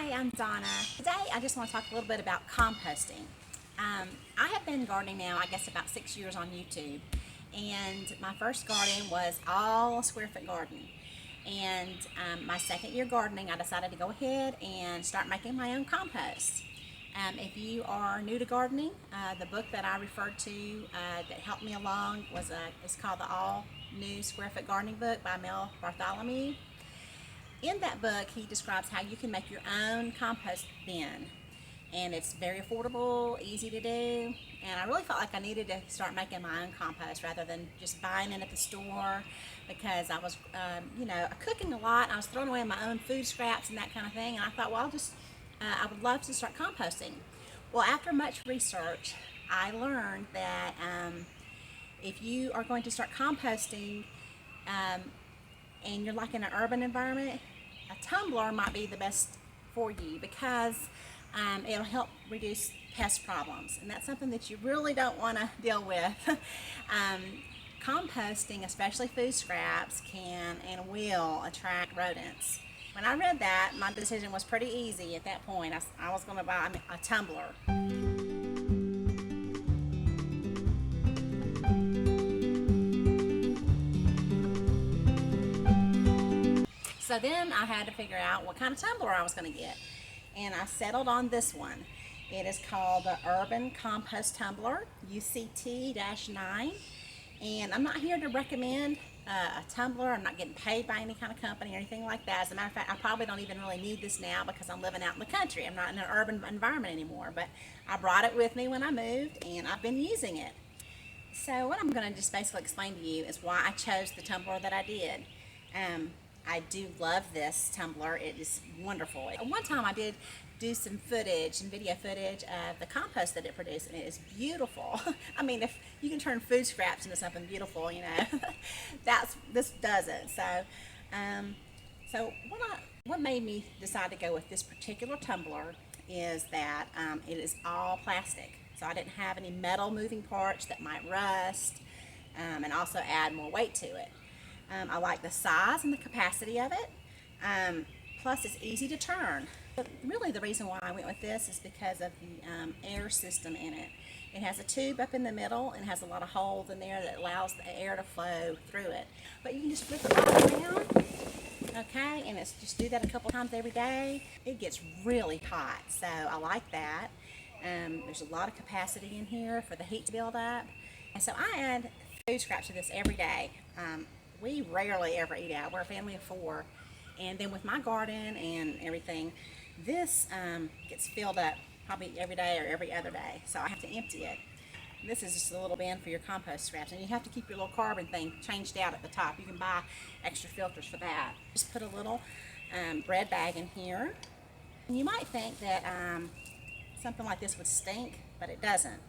Hi, I'm Donna. Today I just want to talk a little bit about composting. I have been gardening now, I guess about 6 years on YouTube, and my first garden was all square foot garden. And my second year gardening, I decided to go ahead and start making my own compost. If you are new to gardening, the book that I referred to that helped me along is called the All New Square Foot Gardening Book by Mel Bartholomew. In that book, he describes how you can make your own compost bin, and it's very affordable, easy to do, and I really felt like I needed to start making my own compost rather than just buying it at the store, because I was, cooking a lot. I was throwing away my own food scraps and that kind of thing, and I thought, well, I would love to start composting. Well, after much research, I learned that if you are going to start composting, and you're like in an urban environment, a tumbler might be the best for you, because it'll help reduce pest problems, and that's something that you really don't want to deal with. Composting, especially food scraps, can and will attract rodents. When I read that, my decision was pretty easy at that point. I was going to buy a tumbler. So then I had to figure out what kind of tumbler I was going to get, and I settled on this one. It is called the Urban Compost Tumbler, UCT-9, and I'm not here to recommend a tumbler. I'm not getting paid by any kind of company or anything like that. As a matter of fact, I probably don't even really need this now because I'm living out in the country. I'm not in an urban environment anymore, but I brought it with me when I moved, and I've been using it. So what I'm going to just basically explain to you is why I chose the tumbler that I did. I do love this tumbler. It is wonderful. One time I did do some video footage of the compost that it produced, and it is beautiful. I mean, if you can turn food scraps into something beautiful, this does it. So what made me decide to go with this particular tumbler is that it is all plastic. So I didn't have any metal moving parts that might rust, and also add more weight to it. I like the size and the capacity of it. Plus, it's easy to turn. But really, the reason why I went with this is because of the air system in it. It has a tube up in the middle and has a lot of holes in there that allows the air to flow through it. But you can just flip it right around, okay? And it's just do that a couple times every day. It gets really hot, so I like that. There's a lot of capacity in here for the heat to build up. And so I add food scraps to this every day. We rarely ever eat out. We're a family of 4, and then with my garden and everything, this gets filled up probably every day or every other day, so I have to empty it. This is just a little bin for your compost scraps, and you have to keep your little carbon thing changed out at the top. You can buy extra filters for that. Just put a little bread bag in here. And you might think that something like this would stink, but it doesn't.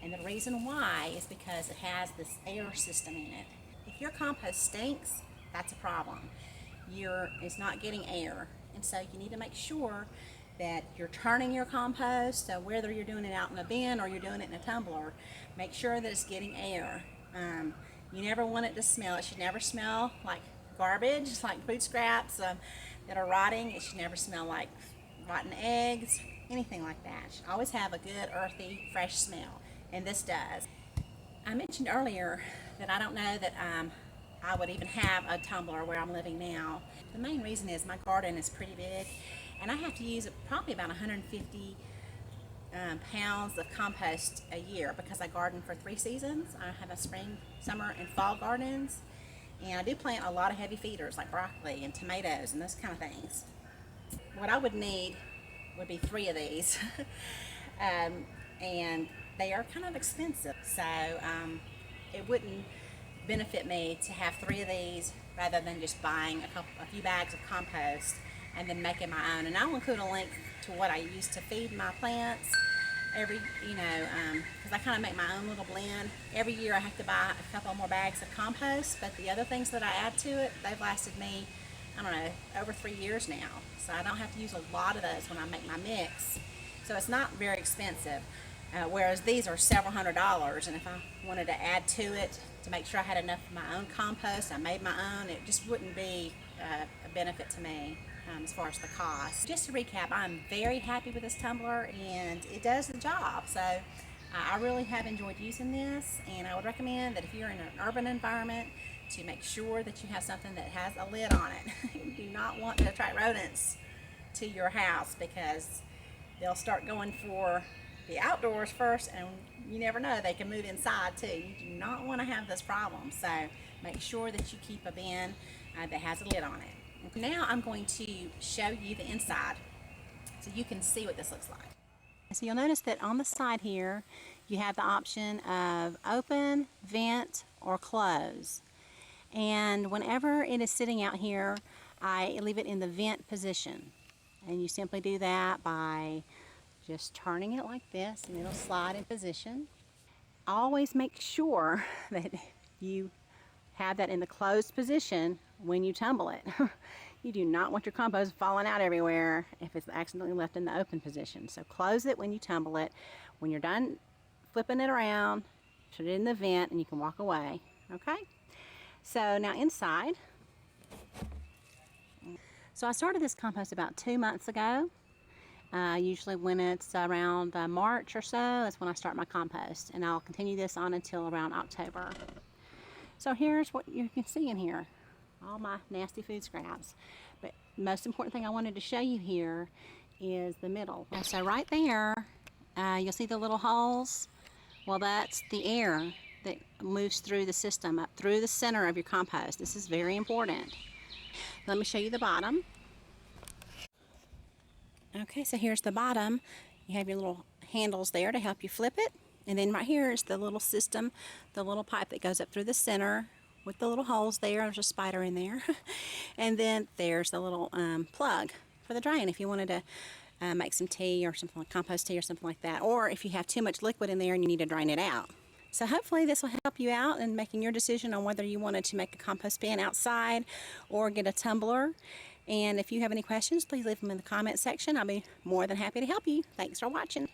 And the reason why is because it has this air system in it. If your compost stinks, that's a problem. It's not getting air. And so you need to make sure that you're turning your compost, so whether you're doing it out in a bin or you're doing it in a tumbler, make sure that it's getting air. You never want it to smell. It should never smell like garbage, like food scraps that are rotting. It should never smell like rotten eggs, anything like that. It should always have a good, earthy, fresh smell, and this does. I mentioned earlier that I don't know that I would even have a tumbler where I'm living now. The main reason is my garden is pretty big, and I have to use probably about 150 pounds of compost a year because I garden for 3 seasons. I have a spring, summer, and fall gardens, and I do plant a lot of heavy feeders like broccoli and tomatoes and those kind of things. What I would need would be 3 of these. And they are kind of expensive, so it wouldn't benefit me to have 3 of these rather than just buying a few bags of compost and then making my own. And I'll include a link to what I use to feed my plants because I kind of make my own little blend. Every year I have to buy a couple more bags of compost, but the other things that I add to it, they've lasted me, I don't know, over 3 years now. So I don't have to use a lot of those when I make my mix. So it's not very expensive. Whereas these are several $100s, and if I wanted to add to it to make sure I had enough of my own compost, I made my own, it just wouldn't be a benefit to me. as far as the cost. Just to recap, I'm very happy with this tumbler and it does the job. So I really have enjoyed using this, and I would recommend that if you're in an urban environment to make sure that you have something that has a lid on it. You do not want to attract rodents to your house because they'll start going for the outdoors first, and you never know, they can move inside too. You do not want to have this problem, so make sure that you keep a bin that has a lid on it. Now I'm going to show you the inside so you can see what this looks like. So you'll notice that on the side here you have the option of open, vent, or close. And whenever it is sitting out here, I leave it in the vent position. And you simply do that by just turning it like this, and it'll slide in position. Always make sure that you have that in the closed position when you tumble it. You do not want your compost falling out everywhere if it's accidentally left in the open position. So close it when you tumble it. When you're done flipping it around, put it in the vent and you can walk away. Okay? So now inside. So I started this compost about 2 months ago. Usually when it's around March or so, that's when I start my compost. And I'll continue this on until around October. So here's what you can see in here. All my nasty food scraps. But most important thing I wanted to show you here is the middle. And so right there, you'll see the little holes. Well, that's the air that moves through the system, up through the center of your compost. This is very important. Let me show you the bottom. Okay, so here's the bottom. You have your little handles there to help you flip it. And then right here is the little system, the little pipe that goes up through the center with the little holes there. There's a spider in there. And then there's the little plug for the drain if you wanted to make some tea or something like compost tea or something like that. Or if you have too much liquid in there and you need to drain it out. So hopefully this will help you out in making your decision on whether you wanted to make a compost bin outside or get a tumbler. And if you have any questions, please leave them in the comment section. I'll be more than happy to help you. Thanks for watching.